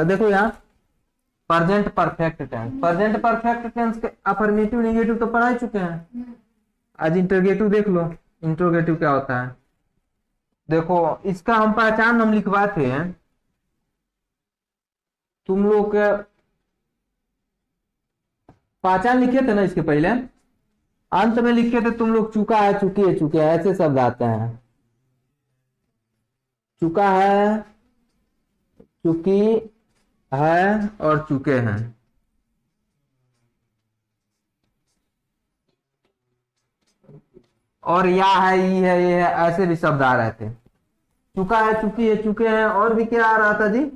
देखो यहाँ present perfect tense, present perfect tense के अफर्मेटिव नेगेटिव तो पढ़ा ही चुके हैं। आज इंटरोगेटिव देख लो, इंटरोगेटिव क्या होता है। देखो इसका हम पहचान हम लिखवाते हैं, तुम लोग पहचान लिखे थे ना इसके पहले, अंत में लिखे थे तुम लोग चुका है, चुकी है, चुके हैं, ऐसे शब्द आते हैं। चुका है, चुकी है और चुके हैं। और या है, ई है, ये है, ऐसे भी शब्द आ रहे थे। चुका है, चुकी है, चुके हैं, और भी क्या आ रहा था जी,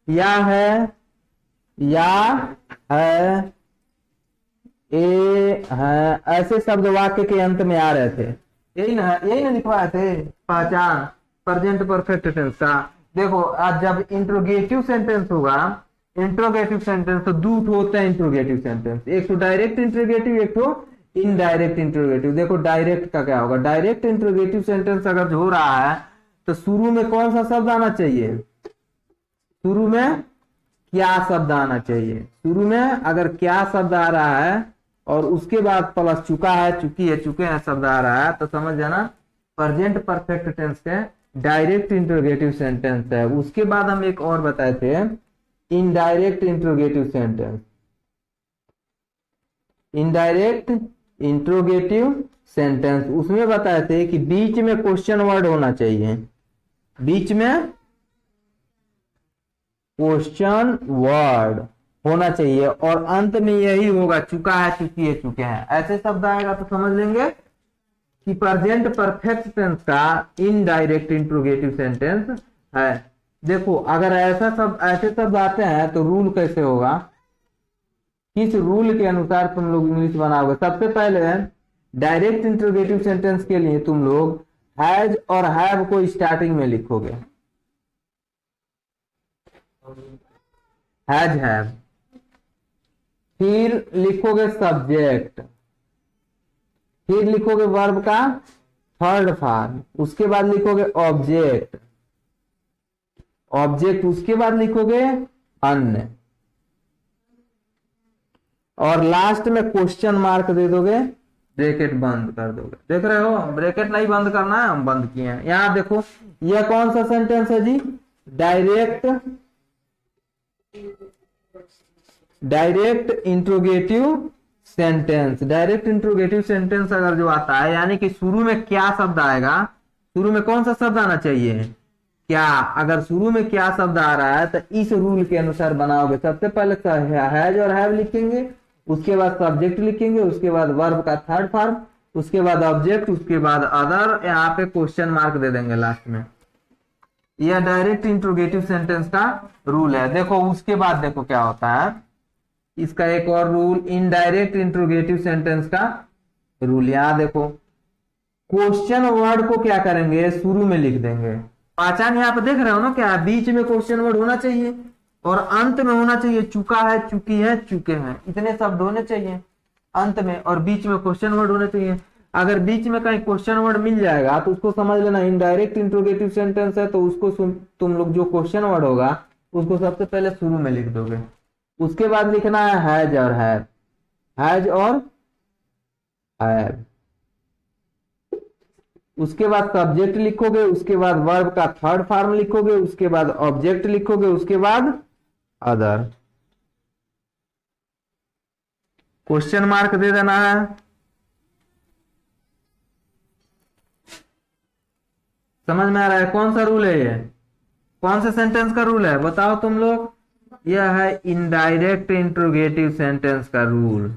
या है, या है, ए है, ऐसे शब्द वाक्य के अंत में आ रहे थे। यही ना लिखवाए थे पहचान प्रेजेंट परफेक्ट टेंस का। देखो आज जब इंट्रोगेटिव सेंटेंस होगा, इंट्रोगेटिव सेंटेंस तो दो होते हैं इंट्रोगेटिव सेंटेंस, एक तो डायरेक्ट इंट्रोगेटिव, एक तो इनडायरेक्ट इंट्रोगेटिव। देखो डायरेक्ट का क्या होगा, डायरेक्ट इंट्रोगेटिव सेंटेंस अगर हो रहा है तो शुरू में कौन सा शब्द आना चाहिए, शुरू में क्या शब्द आना चाहिए। शुरू में अगर क्या शब्द आ रहा है और उसके बाद प्लस चुका है, चुकी है, चुके हैं शब्द आ रहा है, तो समझ जाना प्रेजेंट परफेक्ट टेंस के डायरेक्ट इंट्रोगेटिव सेंटेंस है। उसके बाद हम एक और बताए थे indirect interrogative sentence. Indirect interrogative sentence उसमें बताए थे कि बीच में क्वेश्चन वर्ड होना चाहिए, बीच में क्वेश्चन वर्ड होना चाहिए, और अंत में यही होगा चुका है, चुकी है, चुके हैं, ऐसे शब्द आएगा तो समझ लेंगे कि प्रेजेंट परफेक्ट टेंस का इनडायरेक्ट इंट्रोगेटिव सेंटेंस है। देखो अगर ऐसा सब ऐसे शब्द आते हैं तो रूल कैसे होगा, किस रूल के अनुसार तुम लोग इंग्लिश बनाओगे। सबसे पहले डायरेक्ट इंट्रोगेटिव सेंटेंस के लिए तुम लोग हैज और हैव को स्टार्टिंग में लिखोगे, हैज हैव, फिर लिखोगे सब्जेक्ट, फिर लिखोगे वर्ब का थर्ड फॉर्म, उसके बाद लिखोगे ऑब्जेक्ट, ऑब्जेक्ट उसके बाद लिखोगे अन्य, और लास्ट में क्वेश्चन मार्क दे दोगे, ब्रैकेट बंद कर दोगे। देख रहे हो ब्रैकेट नहीं बंद करना है, हम बंद किए हैं। यहां देखो यह कौन सा सेंटेंस है जी, direct interrogative sentence. Direct interrogative sentence अगर जो आता है यानी कि शुरू में क्या शब्द आएगा, शुरू में कौन सा शब्द आना चाहिए, क्या। अगर शुरू में क्या शब्द आ रहा है तो इस रूल के अनुसार बनाओगे। सबसे पहले हैज और हैव लिखेंगे, उसके बाद सब्जेक्ट लिखेंगे, उसके बाद वर्ब का थर्ड फॉर्म, उसके बाद ऑब्जेक्ट, उसके बाद अदर, यहाँ पे क्वेश्चन मार्क दे देंगे लास्ट में। यह डायरेक्ट इंट्रोगेटिव सेंटेंस का रूल है। देखो उसके बाद देखो क्या होता है, इसका एक और रूल इनडायरेक्ट इंट्रोगेटिव सेंटेंस का रूल। यहां देखो क्वेश्चन वर्ड को क्या करेंगे, शुरू में लिख देंगे। पहचान यहाँ पे देख रहे हो ना, क्या बीच में क्वेश्चन वर्ड होना चाहिए और अंत में होना चाहिए चुका है, चुकी है, चुके हैं, इतने शब्द होने चाहिए अंत में, और बीच में क्वेश्चन वर्ड होने चाहिए। अगर बीच में कहीं क्वेश्चन वर्ड मिल जाएगा तो उसको समझ लेना इनडायरेक्ट इंट्रोगेटिव सेंटेंस है, तो उसको तुम लोग जो क्वेश्चन वर्ड होगा उसको सबसे पहले शुरू में लिख दोगे। उसके बाद लिखना है हैज और हैव, हैज और हैव, उसके बाद सब्जेक्ट लिखोगे, उसके बाद वर्ब का थर्ड फॉर्म लिखोगे, उसके बाद ऑब्जेक्ट लिखोगे, उसके बाद अदर, क्वेश्चन मार्क दे देना है। समझ में आ रहा है कौन सा रूल है, ये कौन से सेंटेंस का रूल है बताओ तुम लोग। यह है इनडायरेक्ट इंट्रोगेटिव सेंटेंस का रूल,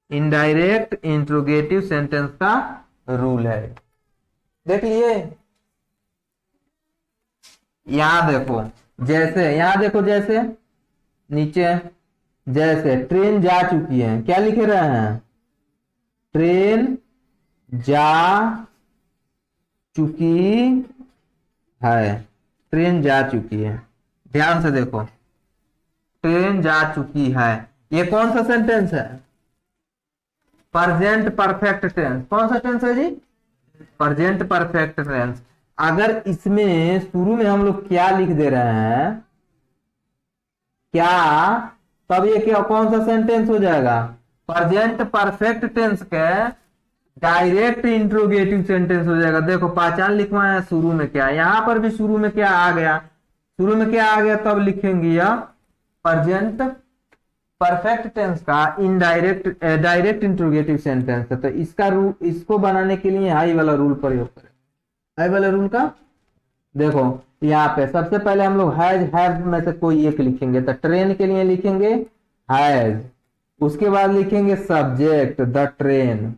इनडायरेक्ट इंट्रोगेटिव सेंटेंस का रूल है। देख लिए, यहां देखो जैसे, यहां देखो जैसे नीचे, जैसे ट्रेन जा चुकी है, क्या लिखे रहे हैं, ट्रेन जा चुकी है, ट्रेन जा चुकी है। ध्यान से देखो, ट्रेन जा चुकी है, ये कौन सा सेंटेंस है, प्रेजेंट परफेक्ट टेंस। कौन सा टेंस है जी, प्रेजेंट परफेक्ट टेंस। अगर इसमें शुरू में हम लोग क्या लिख दे रहे हैं, क्या, तब ये क्या कौन सा सेंटेंस हो जाएगा, प्रेजेंट परफेक्ट टेंस के डायरेक्ट इंट्रोगेटिव सेंटेंस हो जाएगा। देखो पहचान लिखवाया है शुरू में क्या, यहां पर भी शुरू में क्या आ गया, शुरू में क्या आ गया, तब लिखेंगे यह प्रेजेंट परफेक्ट टेंस का इनडायरेक्ट डायरेक्ट इंट्रोगेटिव सेंटेंस है। तो इसका रूल, इसको बनाने के लिए हाई वाला रूल प्रयोग करें। हाई वाला रूल का देखो यहाँ पे सबसे पहले हम लोग हैज में से कोई एक लिखेंगे, तो ट्रेन के लिए लिखेंगे हैज, उसके बाद लिखेंगे subject the train,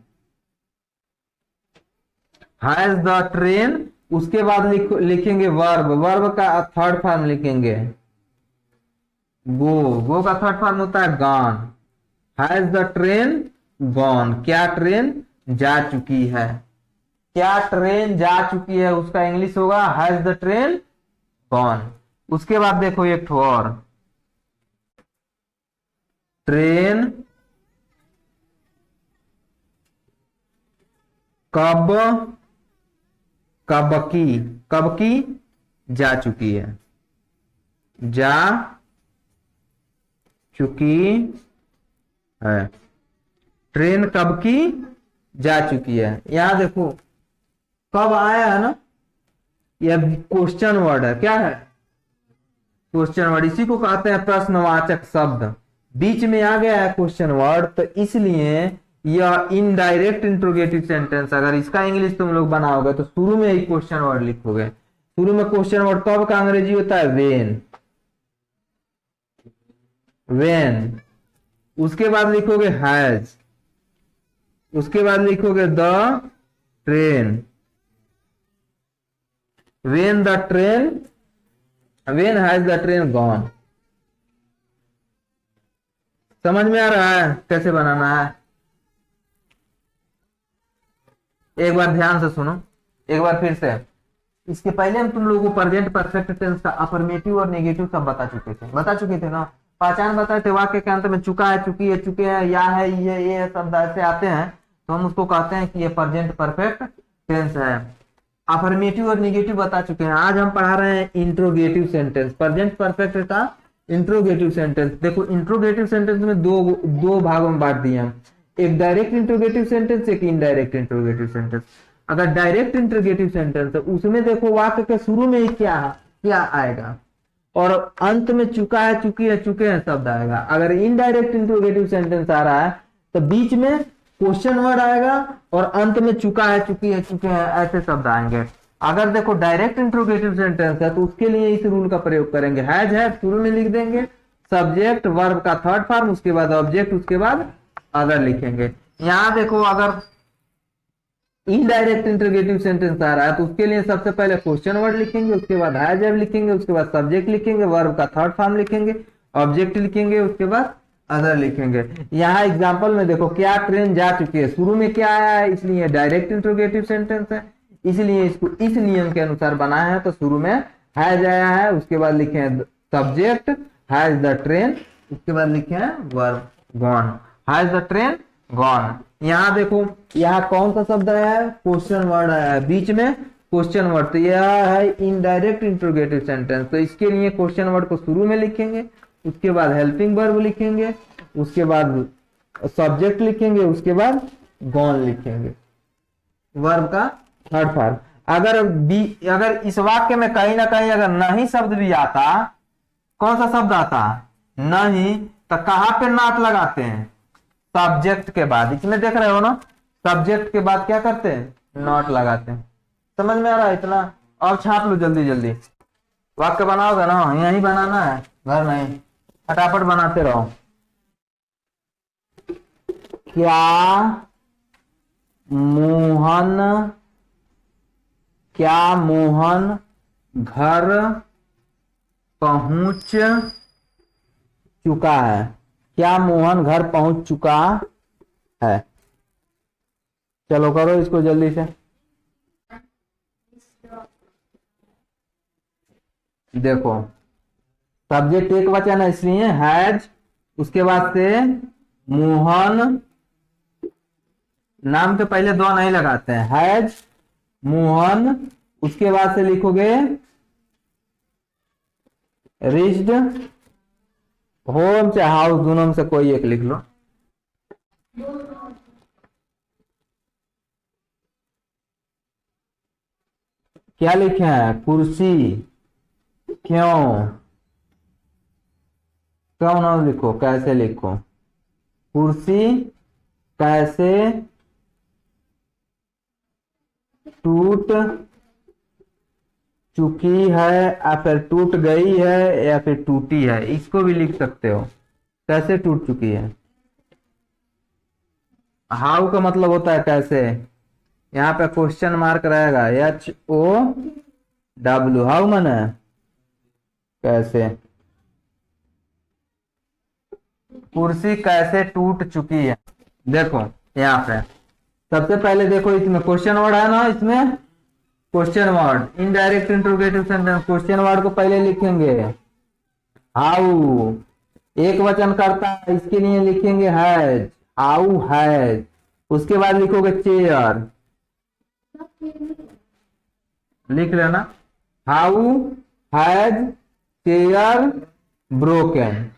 has the train, उसके बाद लिखेंगे वर्ब, वर्ब का थर्ड फॉर्म लिखेंगे गो का थर्ड फॉर्म होता है gone, has the train gone, क्या ट्रेन जा चुकी है, क्या ट्रेन जा चुकी है, उसका इंग्लिश होगा हैज द ट्रेन गॉन। उसके बाद देखो एक ठो और, ट्रेन कब कब की जा चुकी है, जा चुकी है, ट्रेन कब की जा चुकी है। यहां देखो कब आया है ना, यह क्वेश्चन वर्ड है, क्या है क्वेश्चन वर्ड, इसी को कहते हैं प्रश्नवाचक शब्द, बीच में आ गया है क्वेश्चन वर्ड, तो इसलिए यह इनडायरेक्ट इंट्रोगेटिव सेंटेंस, अगर इसका इंग्लिश तुम लोग बनाओगे तो शुरू में ही क्वेश्चन वर्ड लिखोगे। शुरू में क्वेश्चन वर्ड कब का अंग्रेजी होता है वेन, उसके बाद लिखोगे हैज, उसके बाद लिखोगे the train, when the train, when has the train gone. समझ में आ रहा है कैसे बनाना है, एक बार ध्यान से सुनो, एक बार फिर से। इसके पहले हम तुम लोगों को प्रेजेंट परफेक्ट टेंस का अफर्मेटिव और नेगेटिव सब बता चुके थे ना, पहचान बताए थे, वाक्य के अंत में चुका है, चुकी है, चुके हैं, या है, ये शब्द ऐसे आते हैं तो हम उसको कहते हैं कि ये प्रेजेंट परफेक्ट टेंस है। अफर्मेटिव और नेगेटिव बता चुके हैं, आज हम पढ़ा रहे हैं इंट्रोगेटिव सेंटेंस, प्रेजेंट परफेक्ट का इंट्रोगेटिव सेंटेंस। देखो इंट्रोगेटिव सेंटेंस में दो भागों में बांट दिए हम, एक डायरेक्ट इंट्रोगेटिव सेंटेंस, एक इनडायरेक्ट इंट्रोगेटिव सेंटेंस। अगर डायरेक्ट इंट्रोगेटिव सेंटेंस है उसमें देखो वाक्य के शुरू में ही क्या आएगा और अंत में चुका है, चुकी है, चुके हैं शब्द आएगा। अगर इनडायरेक्ट इंट्रोगेटिव सेंटेंस आ रहा है तो बीच में क्वेश्चन वर्ड आएगा और अंत में चुका है, चुकी है, चुके हैं, ऐसे शब्द आएंगे। अगर देखो डायरेक्ट इंट्रोगेटिव सेंटेंस है तो उसके लिए इस रूल का प्रयोग करेंगे, हैज है शुरू में लिख देंगे, सब्जेक्ट वर्ब का थर्ड फॉर्म, उसके बाद ऑब्जेक्ट, उसके बाद अगर लिखेंगे। यहां देखो अगर इनडायरेक्ट इंट्रोगेटिव सेंटेंस आ रहा है तो उसके लिए सबसे पहले क्वेश्चन वर्ड लिखेंगे, उसके बाद हैज हैव लिखेंगे, उसके बाद सब्जेक्ट लिखेंगे, वर्ब का थर्ड फॉर्म लिखेंगे, ऑब्जेक्ट लिखेंगे, उसके बाद अदर लिखेंगे। यहाँ एग्जांपल में देखो क्या ट्रेन जा चुकी है, शुरू में क्या आया है, इसलिए डायरेक्ट इंट्रोगेटिव सेंटेंस है, इसलिए इसको इस नियम के अनुसार बनाया है। तो शुरू में हैज आया है, उसके बाद लिखे हैं सब्जेक्ट हैज द ट्रेन, उसके बाद लिखे हैं verb gone, has the train gone. यहाँ देखो यहाँ कौन सा शब्द आया है, क्वेश्चन वर्ड आया है, बीच में क्वेश्चन वर्ड, तो यह है इनडायरेक्ट इंट्रोगेटिव सेंटेंस। तो इसके लिए क्वेश्चन वर्ड को शुरू में लिखेंगे, उसके बाद हेल्पिंग वर्ब लिखेंगे, उसके बाद सब्जेक्ट लिखेंगे, उसके बाद गॉन लिखेंगे, वर्ब का थर्ड फॉर्म। अगर इस वाक्य में कहीं ना कहीं अगर नहीं शब्द भी आता, कौन सा शब्द आता नहीं, तो कहां पे नॉट लगाते हैं, सब्जेक्ट के बाद। इसमें देख रहे हो ना, सब्जेक्ट के बाद क्या करते हैं, नॉट लगाते हैं। समझ में आ रहा है इतना, और छाप लो जल्दी जल्दी, वाक्य बनाओगे ना, यही बनाना है, घर नहीं, फटाफट बनाते रहो। क्या मोहन घर पहुंच चुका है, क्या मोहन घर पहुंच चुका है। चलो करो इसको जल्दी से। देखो सब्जेक्ट एक वचन है इसलिए हैज, उसके बाद से मोहन, नाम के पहले दो नहीं लगाते हैं, हैज मोहन, उसके बाद से लिखोगे रीच्ड होम चाहे हाउस, दोनों में से कोई एक लिख लो। क्या लिखे हैं? कुर्सी। क्यों? क्यों ना लिखो, कैसे लिखो? कुर्सी कैसे टूट चुकी है, या फिर टूट गई है, या फिर टूटी है, इसको भी लिख सकते हो। कैसे टूट चुकी है। हाउ का मतलब होता है कैसे। यहाँ पे क्वेश्चन मार्क रहेगा, HOW, हाउ माने कैसे। कुर्सी कैसे टूट चुकी है। देखो यहाँ पे सबसे पहले देखो, इसमें क्वेश्चन वर्ड है ना, इसमें question word, indirect interrogative sentence, question word को पहले लिखेंगे। हाउ एक वचन करता है, इसके लिए लिखेंगे हैज, हाउ हैज। उसके बाद लिखोगे चेयर, लिख लेना, हाउ हैज चेयर ब्रोकन।